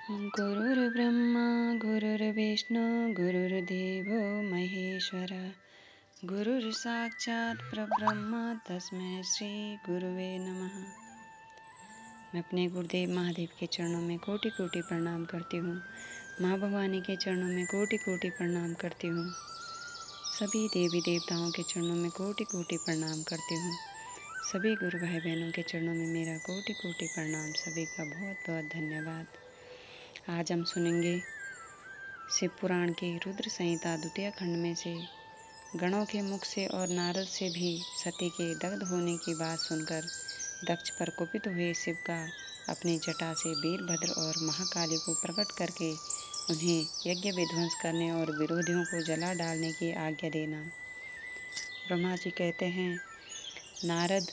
गुरुर्ब्रह्मा गुरुर्विष्णु गुरुर्देवो महेश्वर गुरुर्साक्षात् परब्रह्म तस्मै श्री गुरुवे नमः। मैं अपने गुरुदेव महादेव के चरणों में कोटि कोटि प्रणाम करती हूँ। माँ भवानी के चरणों में कोटि कोटि प्रणाम करती हूँ। सभी देवी देवताओं के चरणों में कोटि कोटि प्रणाम करती हूँ। सभी गुरु भाई बहनों के चरणों में मेरा कोटि कोटि प्रणाम। सभी का बहुत बहुत धन्यवाद। आज हम सुनेंगे शिव पुराण के रुद्र संहिता द्वितीय खंड में से गणों के मुख से और नारद से भी सती के दग्ध होने की बात सुनकर दक्ष पर कुपित हुए शिव का अपनी जटा से वीरभद्र और महाकाली को प्रकट करके उन्हें यज्ञ विध्वंस करने और विरोधियों को जला डालने की आज्ञा देना। ब्रह्मा जी कहते हैं, नारद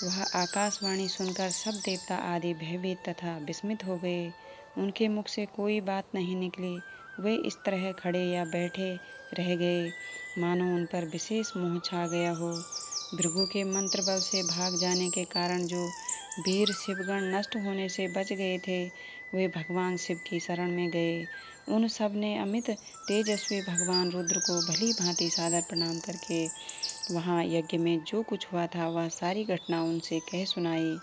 वह आकाशवाणी सुनकर सब देवता आदि भयभीत तथा विस्मित हो गए। उनके मुख से कोई बात नहीं निकली। वे इस तरह खड़े या बैठे रह गए मानो उन पर विशेष मोह छा गया हो। भृगु के मंत्र बल से भाग जाने के कारण जो वीर शिवगण नष्ट होने से बच गए थे, वे भगवान शिव की शरण में गए। उन सब ने अमित तेजस्वी भगवान रुद्र को भली भांति सादर प्रणाम करके वहाँ यज्ञ में जो कुछ हुआ था वह सारी घटना उनसे कह सुनाई।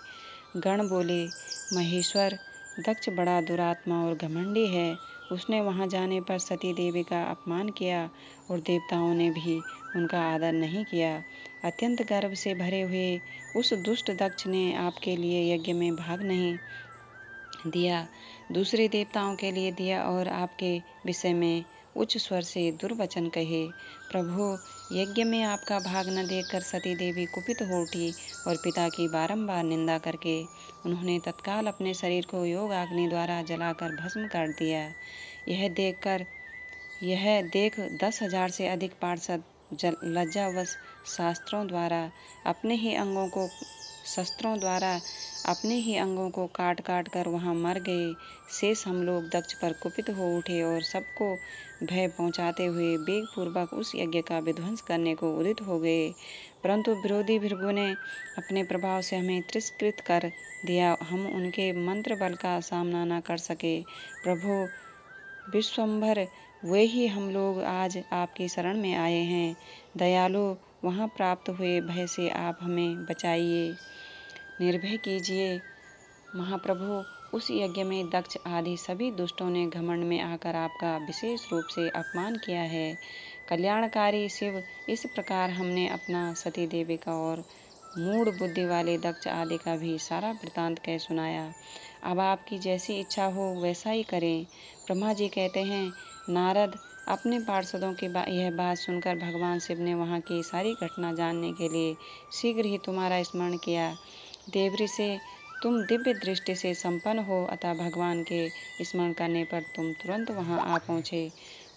गण बोले, महेश्वर, दक्ष बड़ा दुरात्मा और घमंडी है। उसने वहां जाने पर सती देवी का अपमान किया और देवताओं ने भी उनका आदर नहीं किया। अत्यंत गर्व से भरे हुए उस दुष्ट दक्ष ने आपके लिए यज्ञ में भाग नहीं दिया, दूसरे देवताओं के लिए दिया और आपके विषय में उच्च स्वर से दुर्वचन कहे। प्रभु, यज्ञ में आपका भाग न देखकर सती देवी कुपित हो उठी और पिता की बारंबार निंदा करके उन्होंने तत्काल अपने शरीर को योग अग्नि द्वारा जलाकर भस्म कर दिया। यह देख 10,000 से अधिक पार्षद लज्जावश शस्त्रों द्वारा अपने ही अंगों को काट काट कर वहां मर गए। शेष हम लोग दक्ष पर कुपित हो उठे और सबको भय पहुंचाते हुए वेग पूर्वक उस यज्ञ का विध्वंस करने को उदित हो गए, परंतु विरोधी भृगु ने अपने प्रभाव से हमें तिरस्कृत कर दिया। हम उनके मंत्र बल का सामना न कर सके। प्रभु विश्वम्भर, वे ही हम लोग आज आपकी शरण में आए हैं। दयालु, वहां प्राप्त हुए भय से आप हमें बचाइए, निर्भय कीजिए। महाप्रभु, उस यज्ञ में दक्ष आदि सभी दुष्टों ने घमंड में आकर आपका विशेष रूप से अपमान किया है। कल्याणकारी शिव, इस प्रकार हमने अपना सती देवी का और मूढ़ बुद्धि वाले दक्ष आदि का भी सारा वृतांत कह सुनाया। अब आपकी जैसी इच्छा हो वैसा ही करें। ब्रह्मा जी कहते हैं, नारद, अपने पार्षदों की यह बात सुनकर भगवान शिव ने वहाँ की सारी घटना जानने के लिए शीघ्र ही तुम्हारा स्मरण किया। देवऋषि से तुम दिव्य दृष्टि से संपन्न हो, अतः भगवान के स्मरण करने पर तुम तुरंत वहां आ पहुँचे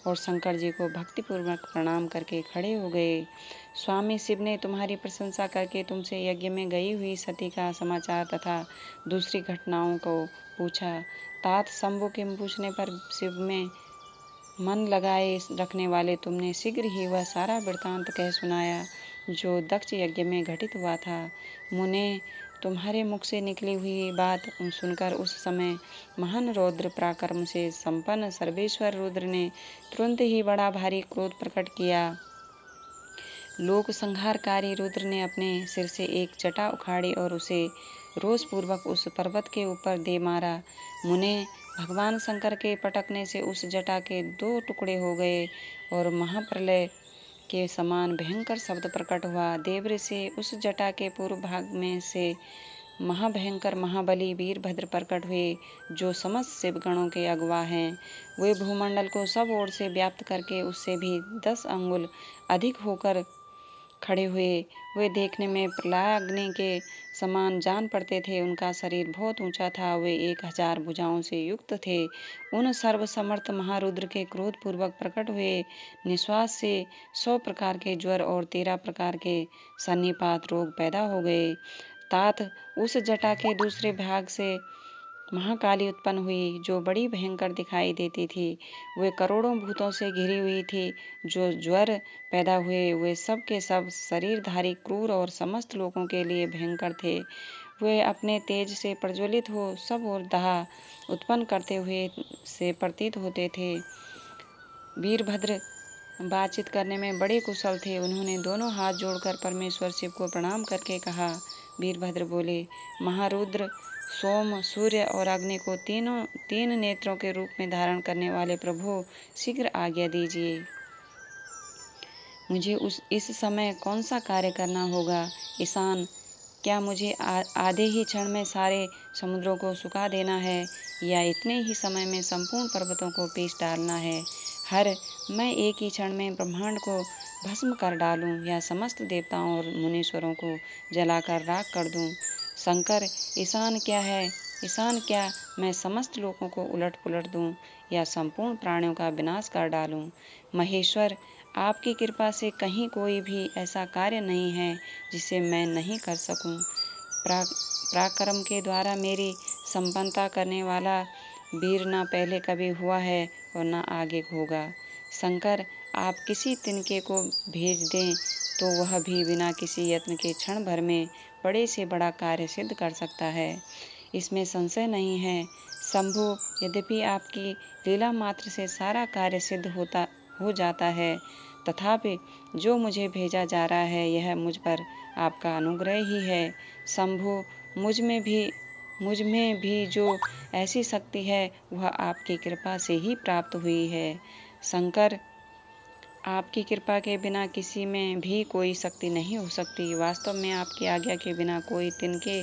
और शंकर जी को भक्तिपूर्वक प्रणाम करके खड़े हो गए। स्वामी शिव ने तुम्हारी प्रशंसा करके तुमसे यज्ञ में गई हुई सती का समाचार तथा दूसरी घटनाओं को पूछा। तात शंभु के पूछने पर शिव में मन लगाए रखने वाले तुमने शीघ्र ही वह सारा वृतांत कह सुनाया जो दक्ष यज्ञ में घटित हुआ था। मुने, तुम्हारे मुख से निकली हुई बात सुनकर उस समय महान रौद्र पराक्रम से संपन्न सर्वेश्वर रुद्र ने तुरंत ही बड़ा भारी क्रोध प्रकट किया। लोक संहारकारी रुद्र ने अपने सिर से एक जटा उखाड़ी और उसे रोषपूर्वक उस पर्वत के ऊपर दे मारा। मुने, भगवान शंकर के पटकने से उस जटा के 2 टुकड़े हो गए और महाप्रलय के समान भयंकर शब्द प्रकट हुआ। देवऋषि, उस जटा के पूर्व भाग में से महाभयंकर महाबली वीरभद्र प्रकट हुए, जो समस्त शिवगणों के अगुवा हैं। वे भूमंडल को सब ओर से व्याप्त करके उससे भी 10 अंगुल अधिक होकर खड़े हुए। वे देखने में प्रलयाग्नि के समान जान पड़ते थे। उनका शरीर बहुत ऊंचा था। वे 1000 भुजाओं से युक्त थे। उन सर्वसमर्थ महारुद्र के क्रोध पूर्वक प्रकट हुए निश्वास से 100 प्रकार के ज्वर और 13 प्रकार के सन्निपात रोग पैदा हो गए। तात, उस जटा के दूसरे भाग से महाकाली उत्पन्न हुई, जो बड़ी भयंकर दिखाई देती थी। वे करोड़ों भूतों से घिरी हुई थी। जो ज्वर पैदा हुए वे सब के सब शरीरधारी, क्रूर और समस्त लोगों के लिए भयंकर थे। वे अपने तेज से प्रज्वलित हो सब और दाह उत्पन्न करते हुए से प्रतीत होते थे। वीरभद्र बातचीत करने में बड़े कुशल थे। उन्होंने दोनों हाथ जोड़कर परमेश्वर शिव को प्रणाम करके कहा। वीरभद्र बोले, महारुद्र, सोम, सूर्य और अग्नि को तीन नेत्रों के रूप में धारण करने वाले प्रभु, शीघ्र आज्ञा दीजिए। मुझे इस समय कौन सा कार्य करना होगा? ईशान, क्या मुझे आधे ही क्षण में सारे समुद्रों को सुखा देना है या इतने ही समय में संपूर्ण पर्वतों को पीस डालना है? हर, मैं एक ही क्षण में ब्रह्मांड को भस्म कर डालूं या समस्त देवताओं और मुनीश्वरों को जलाकर राख कर दूं? शंकर, ईशान क्या है? ईशान, क्या मैं समस्त लोगों को उलट पुलट दूं या संपूर्ण प्राणियों का विनाश कर डालूं? महेश्वर, आपकी कृपा से कहीं कोई भी ऐसा कार्य नहीं है जिसे मैं नहीं कर सकूं। पराक्रम के द्वारा मेरी संपन्नता करने वाला वीर न पहले कभी हुआ है और न आगे होगा। शंकर, आप किसी तिनके को भेज दें तो वह भी बिना किसी यत्न के क्षण भर में बड़े से बड़ा कार्य सिद्ध कर सकता है, इसमें संशय नहीं है। शंभु, यद्यपि आपकी लीला मात्र से सारा कार्य सिद्ध हो जाता है, तथापि जो मुझे भेजा जा रहा है यह मुझ पर आपका अनुग्रह ही है। शंभु, मुझ में भी जो ऐसी शक्ति है वह आपकी कृपा से ही प्राप्त हुई है। शंकर, आपकी कृपा के बिना किसी में भी कोई शक्ति नहीं हो सकती। वास्तव में आपकी आज्ञा के बिना कोई तिनके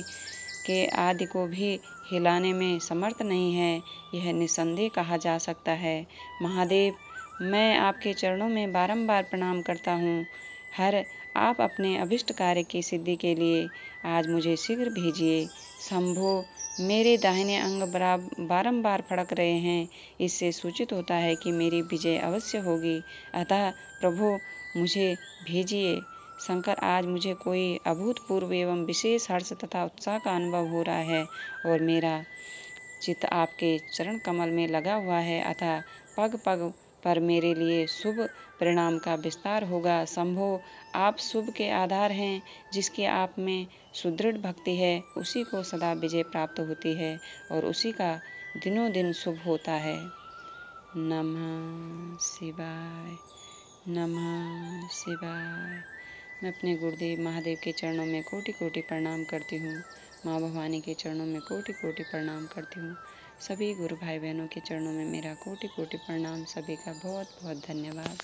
के आदि को भी हिलाने में समर्थ नहीं है, यह निसंदेह कहा जा सकता है। महादेव, मैं आपके चरणों में बारंबार प्रणाम करता हूँ। हर, आप अपने अभिष्ट कार्य की सिद्धि के लिए आज मुझे शीघ्र भेजिए। शंभो, मेरे दाहिने अंग बारंबार फड़क रहे हैं, इससे सूचित होता है कि मेरी विजय अवश्य होगी, अतः प्रभु मुझे भेजिए। शंकर, आज मुझे कोई अभूतपूर्व एवं विशेष हर्ष तथा उत्साह का अनुभव हो रहा है और मेरा चित्त आपके चरण कमल में लगा हुआ है, अतः पग पग पर मेरे लिए शुभ परिणाम का विस्तार होगा। शंभो, आप शुभ के आधार हैं, जिसकी आप में सुदृढ़ भक्ति है उसी को सदा विजय प्राप्त होती है और उसी का दिनों दिन शुभ होता है। नमः शिवाय, नमः शिवाय। मैं अपने गुरुदेव महादेव के चरणों में कोटि कोटि प्रणाम करती हूँ। माँ भवानी के चरणों में कोटि कोटि प्रणाम करती हूँ। सभी गुरु भाई बहनों के चरणों में मेरा कोटि कोटि प्रणाम। सभी का बहुत बहुत धन्यवाद।